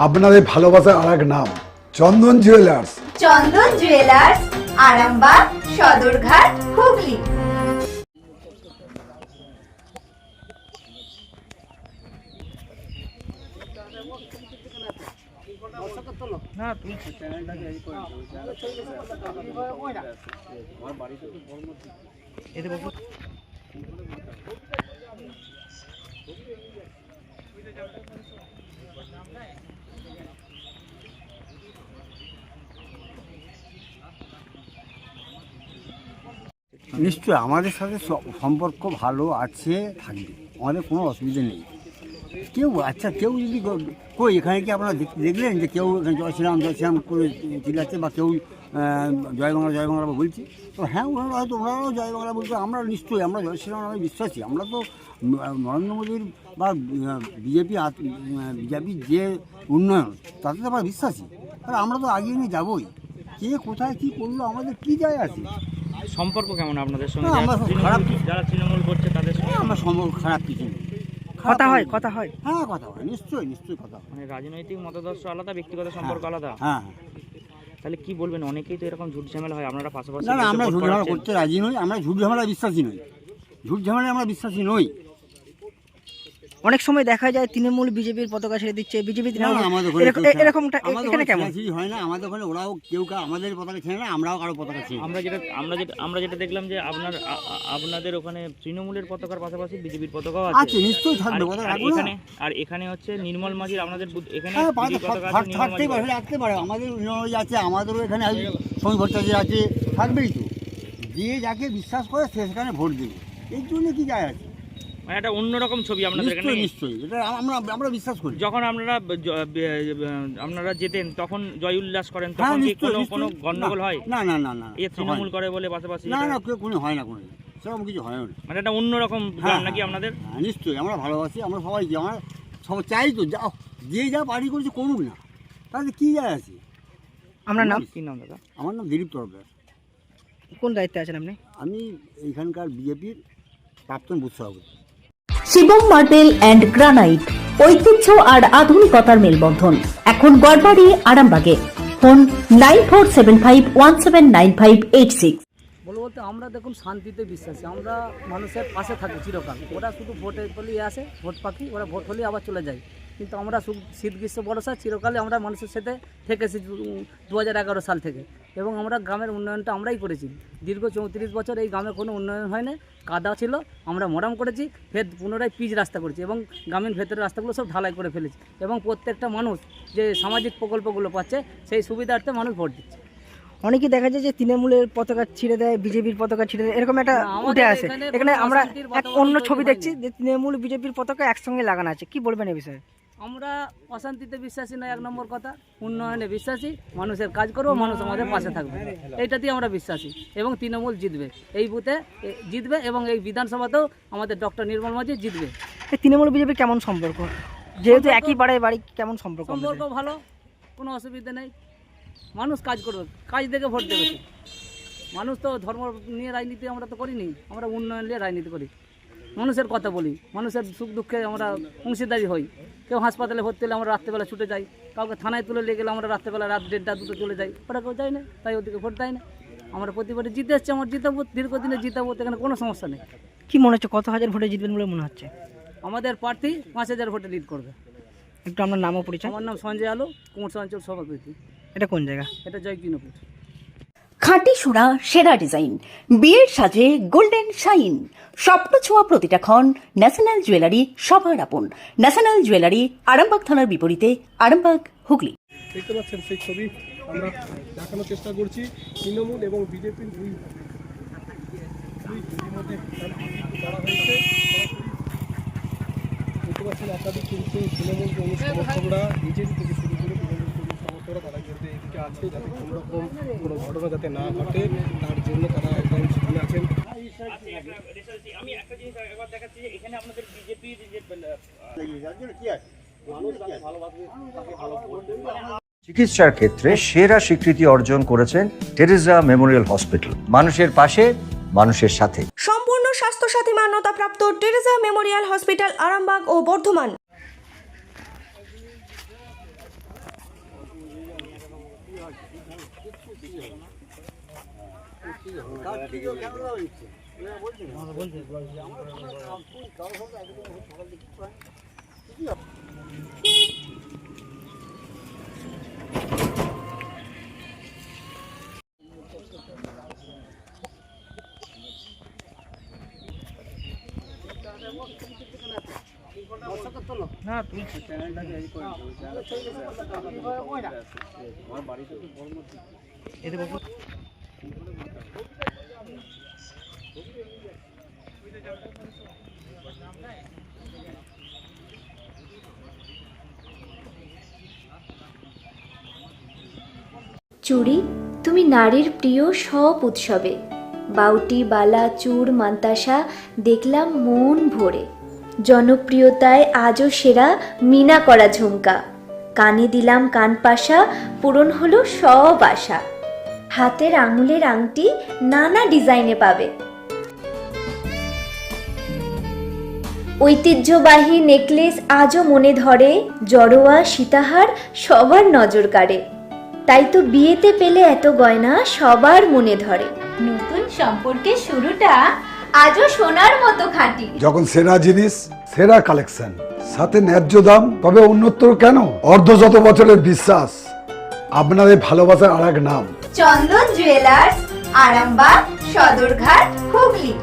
আপনাদের ভালোবাসার আর এক নাম চন্দন জুয়েলার্স। চন্দন জুয়েলার্স, আরামবাগ, সদরঘাট, হুগলি। নিশ্চয়ই আমাদের সাথে সম্পর্ক ভালো আছে, থাকবে, আমাদের কোনো অসুবিধা নেই। কেউ কেউ যদি কই এখানে কি আপনারা দেখলেন যে কেউ এখানে জয় শ্রীরাম করে চিল্লাচ্ছে বা কেউ জয় বাংলা বলছি? তো হ্যাঁ, ওনারাও জয় বাংলা বলছে। আমরা নিশ্চয়ই আমরা জয় শ্রীরাম আমি বিশ্বাসী। আমরা তো নরেন্দ্র মোদীর বা বিজেপির যে উন্নয়ন তাতে তো আমরা বিশ্বাসী। আর আমরা তো আগিয়ে নিয়ে যাবোই। কে কোথায় কী করলো আমাদের কী যায় আছে? সম্পর্ক কেমন আপনাদের সঙ্গে? খারাপ, যারা তৃণমূল করছে তাদের সঙ্গে আমার সম্পর্ক খারাপ কিছু নেই। কথা হয় হ্যাঁ, কথা হয়, নিশ্চয়ই কথা হয়। মানে রাজনৈতিক মতাদর্শ আলাদা, ব্যক্তিগত সম্পর্ক আলাদা। হ্যাঁ, তাহলে কি বলবেন? অনেকেই তো এরকম ঝুট ঝামেলা হয়, আপনারা পাশাপাশি না আমরা ঝুট ঝামেলা করতে রাজি নই। আমরা ঝুট ঝামেলা বিশ্বাসী নই। অনেক সময় দেখা যায় তৃণমূল বিজেপির পতাকা ছেড়ে দিচ্ছে, বিজেপি এরকমটা এখানে কেমন হয় না? আমাদের ওখানে ওরাও কেউ আমাদের পতাকা ছেড়ে না, আমরাও কারো পতাকা ছেড়ে। আমরা যেটা দেখলাম যে আপনাদের ওখানে তৃণমূলের পতাকার পাশাপাশি বিজেপির পতাকাও আছে, নিশ্চয়ই থাকবে। আর এখানে হচ্ছে নির্মল মাঝির আপনাদের এখানে রাখতে পারে। আমাদের আছে, আমাদেরও এখানে সমী ভট্টাচার্য আছে, থাকবেই তো। যে যাকে বিশ্বাস করে সে সেখানে ভোট দেবে, এই জন্য কি যায় আছে? মানে একটা অন্যরকম ছবি আপনাদের এখানে। নিশ্চয়ই এটা আমরা বিশ্বাস করি। যখন আপনারা যেতেন তখন জয় উল্লাস করেন, তখন কি কোনো গন্ডগোল হয়? না, এ তৃণমূল করে বলে পাশাপাশি না, কোনো হয় না, কোনো সেরকম কিছু হয় না। মানে একটা অন্যরকম নাকি আপনাদের? নিশ্চয়ই আমরা ভালোবাসি, আমরা সবাই আমরা সবাই চাই তো যে যা পার্টি করছে করুক না, তাহলে কি যায় আছে? আপনার নাম? কি নাম দাদা? আমার নাম দিলীপ তরফদার। কোন দায়িত্বে আছেন আপনি? আমি এইখানকার বিজেপির প্রাক্তন বুথ সভাপতি। শিবম মার্বেল অ্যান্ড গ্রানাইট, ঐতিহ্য আর আধুনিকতার মেলবন্ধন, এখন গড়বাড়ি, আরামবাগে। ফোন 9475179586। বলতে আমরা দেখুন শান্তিতে বিশ্বাসী, আমরা মানুষের পাশে থাকি চিরকাল। ওরা শুধু ভোটে বলেই আসে, ভোট পাখি, ওরা ভোট হলেই আবার চলে যায়। কিন্তু আমরা শীত গ্রীষ্ম ভরসা চিরকালে আমরা মানুষের সাথে থেকেছি 2011 সাল থেকে। এবং আমরা গ্রামের উন্নয়নটা আমরাই করেছি। দীর্ঘ 34 বছর এই গ্রামে কোনো উন্নয়ন হয় না। কাদা ছিল, আমরা মরাম করেছি, ফের পুনরায় পিচ রাস্তা করেছি এবং গ্রামীণ ভেতরের রাস্তাগুলো সব ঢালাই করে ফেলেছি। এবং প্রত্যেকটা মানুষ যে সামাজিক প্রকল্পগুলো পাচ্ছে সেই সুবিধার্থে মানুষ ভোট দিচ্ছে। অনেকেই দেখা যায় যে তৃণমূলের পতাকা ছিঁড়ে দেয়, বিজেপির পতাকা ছিঁড়ে দেয়, এরকম একটা উঠে আসে। এখানে আমরা এক অন্য ছবি দেখছি যে তৃণমূল বিজেপির পতাকা একসঙ্গে লাগানো আছে। কি বলবেন এই বিষয়ে? আমরা অশান্তিতে বিশ্বাসী নয়, 1 নম্বর কথা। উন্নয়নে বিশ্বাসী, মানুষের কাজ করবো, মানুষ আমাদের পাশে থাকবে, এইটাতেই আমরা বিশ্বাসী। এবং তৃণমূল জিতবে, এই বুথে জিতবে এবং এই বিধানসভাতেও আমাদের ডক্টর নির্মল মাঝি জিতবে। এই তৃণমূল বিজেপি কেমন সম্পর্ক? যেহেতু একই পাড়ায় বাড়ি, কেমন সম্পর্ক? ভালো, কোনো অসুবিধা নেই। মানুষ কাজ করবে, কাজ দেখে ভোট দেবে। মানুষ তো ধর্ম নিয়ে রাজনীতি আমরা তো করিনি, আমরা উন্নয়ন নিয়ে রাজনীতি করি। মানুষের কথা বলি, মানুষের সুখ দুঃখে আমরা অংশীদারি হই। কেউ হাসপাতালে ভর্তি হলে আমরা রাত্রেবেলা ছুটে যাই, কাউকে থানায় তুলে নিয়ে গেলে আমরা রাত্রেবেলা রাত 1:30 2টো চলে যাই। ওরা কেউ যায় না, তাই ওদিকে ভোট দেয় না। আমরা প্রতিবারে জিতে এসছি, আমার জিতাবো, দীর্ঘদিনে জিতাবো, এখানে কোনো সমস্যা নেই। কি মনে হচ্ছে, কত হাজার ভোটে জিতবেন বলে মনে হচ্ছে? আমাদের প্রার্থী 5000 ভোটে লিড করবে। একটু আপনার নামও পরিচয়? আমার নাম সঞ্জয় আলো, কুমুরসা অঞ্চল সভাপতি। এটা কোন জায়গা? এটা জয়কিনপুর। খাঁটি সোনা, সেরা ডিজাইন, বিয়ের সাজে গোল্ডেন শাইন, স্বপ্ন ছোঁয়া প্রতিটা ক্ষণ। ন্যাশনাল জুয়েলারি, সবার আপন। ন্যাশনাল জুয়েলারি, আরামবাগ থানার বিপরীতে, আরামবাগ, হুগলি। দেখতে পাচ্ছেন সেই ছবি আমরা দেখানোর চেষ্টা করছি। তৃণমূল এবং বিজেপির দুই মধ্যে করা হয়েছে। দেখতে পাচ্ছেন আপনাদের কিন্তু তৃণমূল সমর্থকরা, বিজেপি থেকে শুরু করে তৃণমূল সমর্থকরা তারা কিন্তু এদিকে আছে, যাতে কোনোরকম কোনো ঘটনা যাতে না ঘটে তার জন্য তারা একদম সেখানে আছেন। আমি একটা জিনিস একবার দেখাচ্ছি যে এখানে আপনাদের বিজেপির যে চিকিৎসার ক্ষেত্রে সেরা স্বীকৃতি অর্জন করেছেন টেরেজা মেমোরিয়াল হসপিটাল। মানুষের পাশে, মানুষের সাথে। সম্পূর্ণ স্বাস্থ্যসাথী মান্যতাপ্রাপ্ত টেরেজা মেমোরিয়াল হসপিটাল, আরামবাগ ও বর্ধমান। চুড়ি তুমি নারীর প্রিয় সব উৎসবে, বাউটি বালা চূড় মান্তাসা দেখলাম মন ভরে। জনপ্রিয়তায় আজও সেরা মিনা করা ঝুমকা, কানে দিলাম কানপাশা, পূরণ হলো সব আশা। হাতের আঙুলের আংটি নানা ডিজাইনে পাবে, ঐতিহ্যবাহী নেকলেস আজও মনে ধরে, জড়োয়া সীতাহার সবার নজর কাড়ে। তাই তো বিয়েতে পেলে এত গয়না সবার মনে ধরে। নতুন সম্পর্কের শুরুটা আজও সোনার মতো খাঁটি। যখন সেরা জিনিস, সেরা কালেকশন, সাথে ন্যায্য দাম, তবে উন্নতর কেন? অর্ধশত বছরের বিশ্বাস, আপনাদের ভালোবাসার আর এক নাম চন্দন জুয়েলার্স, আরামবাগ, সদরঘাট, হুগলি।